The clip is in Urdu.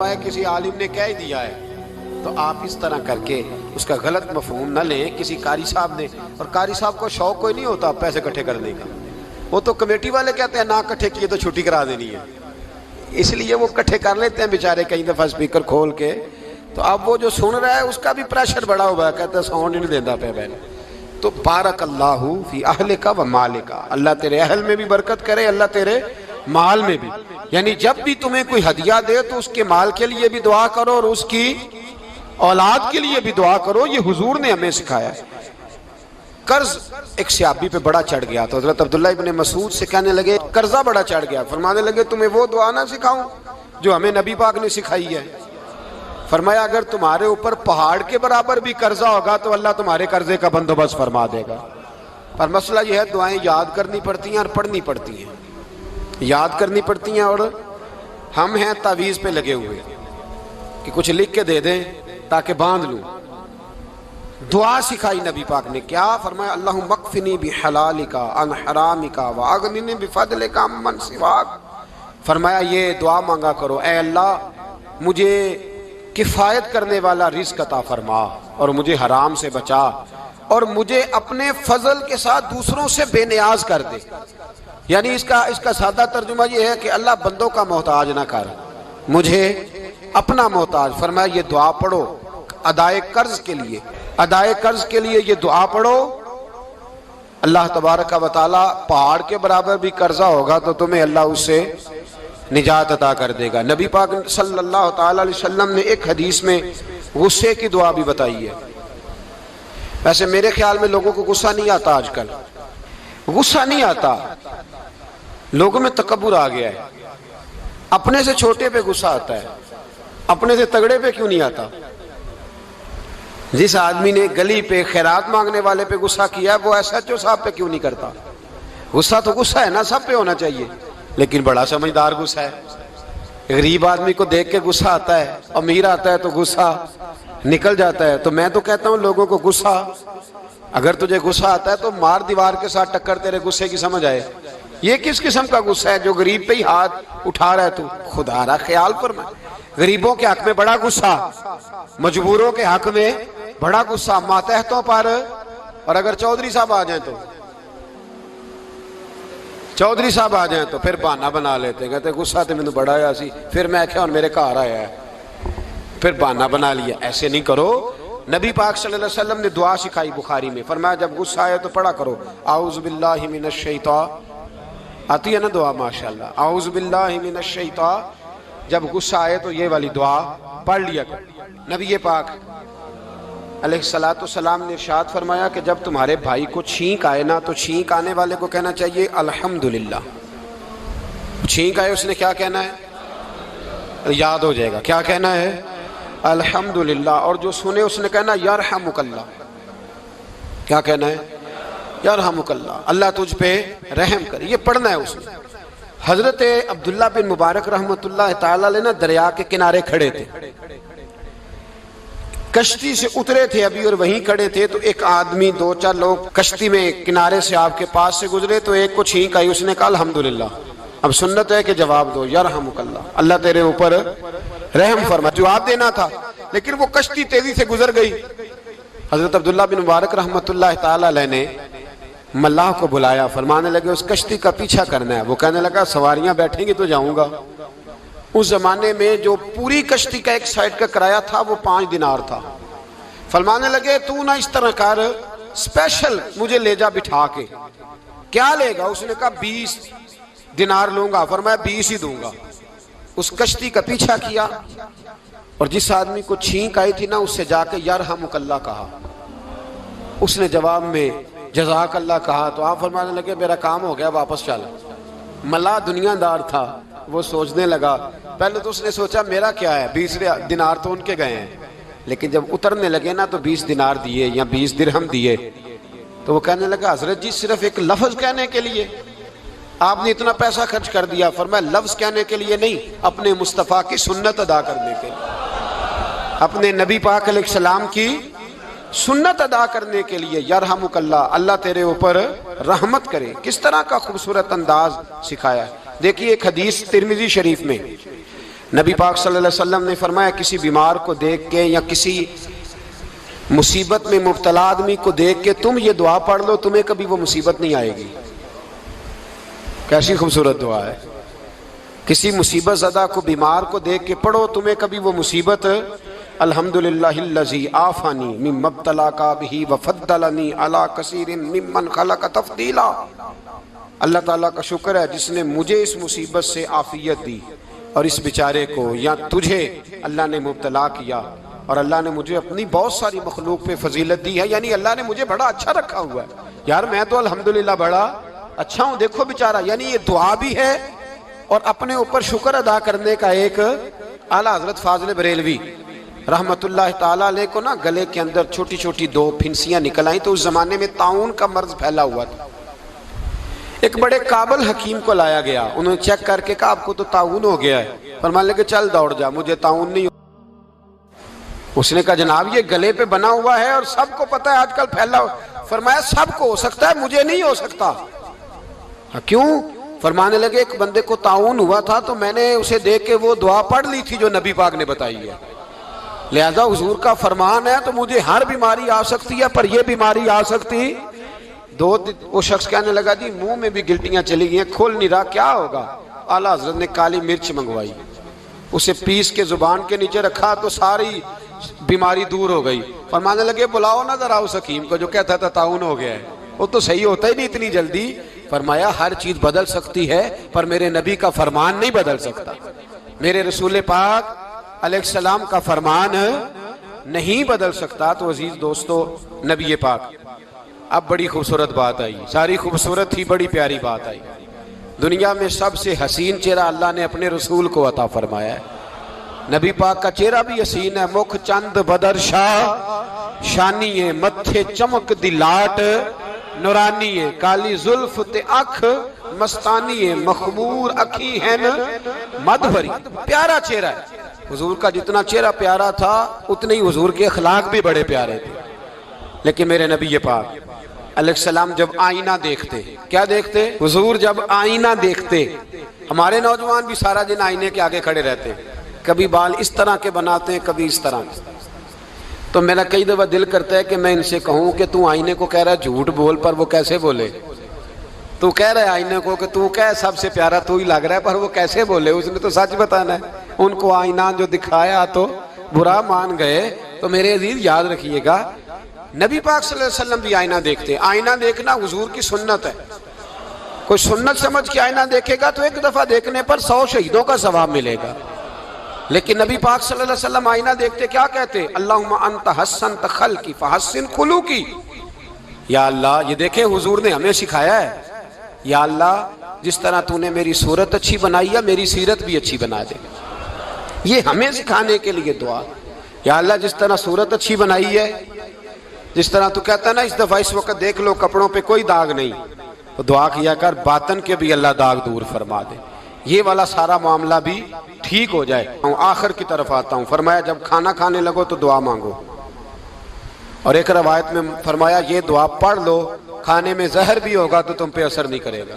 کسی عالم نے کہہ دیا ہے تو آپ اس طرح کر کے اس کا غلط مفہوم نہ لیں کسی قاری صاحب نے. اور قاری صاحب کو شوق کوئی نہیں ہوتا پیسے اکٹھے کرنے کا. وہ تو کمیٹی والے کہتے ہیں نہ اکٹھے کیے تو چھٹی کرا دینی ہے, اس لیے وہ اکٹھے کر لیتے ہیں بیچارے کئی دفعہ اسپیکر کھول کے. تو اب وہ جو سن رہا ہے اس کا بھی پریشر بڑا ہوا ہے, کہتا ہے ساؤنڈ نہیں دینا پہ بہن. تو بارک اللہ فی اہلک و مالک, اللہ تیرے اہل میں بھی برکت کرے, اللہ تیرے مال میں بھی. یعنی جب بھی تمہیں کوئی ہدیہ دے تو اس کے مال کے لیے بھی دعا کرو اور اس کی اولاد کے لیے بھی دعا کرو. یہ حضور نے ہمیں سکھایا ہے. قرض ایک صحابی پہ بڑا چڑھ گیا تو حضرت عبداللہ ابن مسعود سے کہنے لگے قرضہ بڑا چڑھ گیا. فرمانے لگے تمہیں وہ دعا نہ سکھاؤں جو ہمیں نبی پاک نے سکھائی ہے. فرمایا اگر تمہارے اوپر پہاڑ کے برابر بھی قرضہ ہوگا تو اللہ تمہارے قرضے کا بندوبست فرما دے گا. پر مسئلہ یہ ہے دعائیں یاد کرنی پڑتی ہیں اور پڑھنی پڑتی ہیں. یاد کرنی پڑتی ہیں اور ہم ہیں تعویذ پہ لگے ہوئے کہ کچھ لکھ کے دے دیں تاکہ باندھ لوں. دعا سکھائی نبی پاک نے, کیا فرمایا اللہم اکفنی بحلالک عن حرامک واغننی بفضلک عمن سواک. فرمایا یہ دعا مانگا کرو, اے اللہ مجھے کفایت کرنے والا رزق عطا فرما اور مجھے حرام سے بچا اور مجھے اپنے فضل کے ساتھ دوسروں سے بے نیاز کر دے. یعنی اس کا سادہ ترجمہ یہ ہے کہ اللہ بندوں کا محتاج نہ کر, مجھے اپنا محتاج. فرمایا یہ دعا پڑھو ادائے قرض کے لیے, ادائے قرض کے لیے یہ دعا پڑھو. اللہ تبارک و تعالی پہاڑ کے برابر بھی قرضہ ہوگا تو تمہیں اللہ اس سے نجات عطا کر دے گا. نبی پاک صلی اللہ تعالی علیہ وسلم نے ایک حدیث میں غصے کی دعا بھی بتائی ہے. ویسے میرے خیال میں لوگوں کو غصہ نہیں آتا, آج کل غصہ نہیں آتا, لوگوں میں تکبر آ گیا ہے. اپنے سے چھوٹے پہ غصہ آتا ہے, اپنے سے تگڑے پہ کیوں نہیں آتا. جس آدمی نے گلی پہ خیرات مانگنے والے پہ غصہ کیا ہے وہ ایس ایچ او صاحب پہ کیوں نہیں کرتا. غصہ تو غصہ ہے نا, سب پہ ہونا چاہیے, لیکن بڑا سمجھدار غصہ ہے. غریب آدمی کو دیکھ کے غصہ آتا ہے, امیر آتا ہے تو غصہ نکل جاتا ہے. تو میں تو کہتا ہوں لوگوں کو غصہ, اگر تجھے غصہ آتا ہے تو مار دیوار کے ساتھ ٹکر تیرے غصے کی سمجھ آئے. یہ کس قسم کا غصہ ہے جو غریب پہ ہی ہاتھ اٹھا رہا ہے. تو خدا را خیال فرما, غریبوں کے حق میں بڑا غصہ, مجبوروں کے حق میں بڑا غصہ, ماتحتوں پر. اور اگر چودھری صاحب آ جائیں تو پھر بہانہ بنا لیتے ہیں, کہتے غصہ تو مینوں بڑا آیا سی, پھر میں کیا اور میرے گھر آیا ہے, پھر بہانہ بنا لیا. ایسے نہیں کرو. نبی پاک صلی اللہ علیہ وسلم نے دعا سکھائی بخاری میں. فرمایا جب غصہ آئے تو پڑھا کرو اعوذ باللہ من الشیطان. آتی ہے نا دعا ماشاءاللہ, اعوذ باللہ من الشیطان. جب غصہ آئے تو یہ والی دعا پڑھ لیا کرو. نبی پاک علیہ السلام نے ارشاد فرمایا کہ جب تمہارے بھائی کو چھینک آئے نا تو چھینک آنے والے کو کہنا چاہیے الحمدللہ. چھینک آئے اس نے کیا کہنا ہے, یاد ہو جائے گا کیا کہنا ہے, الحمدللہ. اور جو سنے اس نے کہنا یرحمک اللہ. کیا کہنا ہے, یرحمک اللہ, اللہ تجھ پہ رحم کرے. یہ پڑھنا ہے اس نے. حضرت عبداللہ بن مبارک رحمۃ اللہ تعالی علیہ نا دریا کے کنارے کھڑے تھے, کشتی سے اترے تھے ابھی اور وہیں کھڑے تھے. تو ایک آدمی, دو چار لوگ کشتی میں کنارے سے آپ کے پاس سے گزرے تو ایک کو چھینک آئی, اس نے کہا الحمدللہ. اب سنت ہے کہ جواب دو یرحمک اللہ, اللہ تیرے اوپر رحم فرما. جواب دینا تھا لیکن وہ کشتی تیزی سے گزر گئی. حضرت عبداللہ بن مبارک رحمۃ اللہ تعالی علیہ نے ملاح کو بلایا. فرمانے لگے اس کشتی کا پیچھا کرنا ہے. وہ کہنے لگا سواریاں بیٹھیں گی تو جاؤں گا. اس زمانے میں جو پوری کشتی کا ایک سائیڈ کا کرایہ تھا وہ 5 دینار تھا. فرمانے لگے تو نہ اس طرح کر, اسپیشل مجھے لے جا بٹھا کے. کیا لے گا, اس نے کہا 20 دینار لوں گا. فرمایا 20 ہی دوں گا. اس کشتی کا پیچھا کیا اور جس آدمی کو چھینک آئی تھی نا اس سے جا کے یرحمک اللہ کہا. اس نے جواب میں جزاک اللہ کہا. تو آپ فرمانے لگے میرا کام ہو گیا, واپس چل. ملا دنیا دار تھا, وہ سوچنے لگا. پہلے تو اس نے سوچا میرا کیا ہے, 20 دینار تو ان کے گئے ہیں. لیکن جب اترنے لگے نا تو 20 دینار دیے یا 20 درہم دیے. تو وہ کہنے لگا حضرت جی صرف ایک لفظ کہنے کے لیے آپ نے اتنا پیسہ خرچ کر دیا. فرمایا لفظ کہنے کے لیے نہیں, اپنے مصطفیٰ کی سنت ادا کرنے کے لیے, اپنے نبی پاک علیہ السلام کی سنت ادا کرنے کے لیے. یرحمک اللہ, اللہ تیرے اوپر رحمت کرے. کس طرح کا خوبصورت انداز سکھایا ہے. دیکھیے ایک حدیث ترمذی شریف میں نبی پاک صلی اللہ علیہ وسلم نے فرمایا کسی بیمار کو دیکھ کے یا کسی مصیبت میں مبتلا آدمی کو دیکھ کے تم یہ دعا پڑھ لو، تمہیں کبھی وہ مصیبت نہیں آئے گی۔ کیسی خوبصورت دعا ہے۔ کسی مصیبت زدہ کو بیمار کو دیکھ کے پڑھو، تمہیں کبھی وہ مصیبت الحمدللہ الذی عافانی مما ابتلاک بہ وفضلنی علی کثیر ممن خلق تفضیلا۔ اللہ تعالیٰ کا شکر ہے جس نے مجھے اس مصیبت سے عافیت دی اور اس بیچارے کو یا تجھے اللہ نے مبتلا کیا، اور اللہ نے مجھے اپنی بہت ساری مخلوق پہ فضیلت دی ہے، یعنی اللہ نے مجھے بڑا اچھا رکھا ہوا ہے یار، میں تو الحمدللہ بڑا اچھا ہوں، دیکھو بیچارہ۔ یعنی یہ دعا بھی ہے اور اپنے اوپر شکر ادا کرنے کا ایک۔ اعلیٰ حضرت فاضل بریلوی رحمت اللہ تعالیٰ علیہ کو نا گلے کے اندر چھوٹی چھوٹی 2 پھنسیاں نکل آئیں، تو اس زمانے میں طاعون کا مرض پھیلا ہوا تھا۔ ایک بڑے قابل حکیم کو لایا گیا، انہوں نے چیک کر کے کہا آپ کو تو طاعون ہو گیا ہے۔ فرمانے لگے چل دوڑ جا، مجھے طاعون نہیں ہو۔ اس نے کہا جناب یہ گلے پہ بنا ہوا ہے اور سب کو پتہ ہے آج کل پھیلا ہوا۔ فرمایا سب کو ہو سکتا ہے، مجھے نہیں ہو سکتا۔ کیوں؟ فرمانے لگے ایک بندے کو طاعون ہوا تھا تو میں نے اسے دیکھ کے وہ دعا پڑھ لی تھی جو نبی پاک نے بتائی ہے، لہذا حضور کا فرمان ہے تو مجھے ہر بیماری آ سکتی ہے پر یہ بیماری آ سکتی۔ وہ شخص کہنے لگا جی منہ میں بھی گلٹیاں چلی گئی ہیں، کھول نہیں رہا، کیا ہوگا؟ اعلیٰ حضرت نے کالی مرچ منگوائی، اسے پیس کے زبان کے نیچے رکھا تو ساری بیماری دور ہو گئی۔ فرمانے لگے بلاؤ نہ ذرا اس حکیم کو جو کہتا تھا طاعون ہو گیا ہے، وہ تو صحیح ہوتا ہی نہیں اتنی جلدی۔ فرمایا ہر چیز بدل سکتی ہے پر میرے نبی کا فرمان نہیں بدل سکتا، میرے رسول پاک علیہ السلام کا فرمان نہیں بدل سکتا۔ تو عزیز دوستو، نبی پاک، اب بڑی خوبصورت بات آئی، ساری خوبصورت ہی بڑی پیاری بات آئی۔ دنیا میں سب سے حسین چہرہ اللہ نے اپنے رسول کو عطا فرمایا ہے۔ نبی پاک کا چہرہ بھی حسین ہے، مکھ چند بدر شاہ شانی ہے، متھے چمک دی لاٹ نورانی ہے، کالی زلف تے اکھ مستانی ہے، مخمور اکھی ہیں مد بھری۔ پیارا چہرہ ہے حضور کا، جتنا چہرہ پیارا تھا اتنے ہی حضور کے اخلاق بھی بڑے پیارے تھے۔ لیکن میرے نبی پاک علیہ السلام جب آئینہ دیکھتے، کیا دیکھتے؟ حضور جب آئینہ دیکھتے، ہمارے نوجوان بھی سارا دن آئینے کے آگے کھڑے رہتے، کبھی بال اس طرح کے بناتے ہیں کبھی اس طرح کے۔ تو میرا کئی دفعہ دل کرتا ہے کہ میں ان سے کہوں کہ تو آئینے کو کہہ رہا ہے جھوٹ بول، پر وہ کیسے بولے؟ تو کہہ رہا ہے آئینے کو کہ تو کہہ سب سے پیارا تو ہی لگ رہا ہے، پر وہ کیسے بولے؟ اس نے تو سچ بتانا ہے۔ ان کو آئینہ جو دکھایا تو برا مان گئے۔ تو میرے عزیز یاد رکھیے گا، نبی پاک صلی اللہ علیہ وسلم بھی آئینہ دیکھتے۔ آئینہ دیکھنا حضور کی سنت ہے، کوئی سنت سمجھ کے آئینہ دیکھے گا تو ایک دفعہ دیکھنے پر 100 شہیدوں کا ثواب ملے گا۔ لیکن نبی پاک صلی اللہ علیہ وسلم آئینہ دیکھتے کیا کہتے؟ اللہم انت حسنت خلقی فحسن خلوقی۔ یا اللہ، یہ دیکھیں حضور نے ہمیں سکھایا ہے، یا اللہ جس طرح تو نے میری صورت اچھی بنائی ہے میری سیرت بھی اچھی بنا دے۔ یہ ہمیں سکھانے کے لیے دعا، یا اللہ جس طرح صورت اچھی بنائی ہے، جس طرح تو کہتا ہے نا اس دفعہ اس وقت دیکھ لو کپڑوں پہ کوئی داغ نہیں، تو دعا کیا کر باطن کے بھی اللہ داغ دور فرما دے، یہ والا سارا معاملہ بھی ٹھیک ہو جائے۔ آخر کی طرف آتا ہوں، فرمایا جب کھانا کھانے لگو تو دعا مانگو، اور ایک روایت میں فرمایا یہ دعا پڑھ لو، کھانے میں زہر بھی ہوگا تو تم پہ اثر نہیں کرے گا۔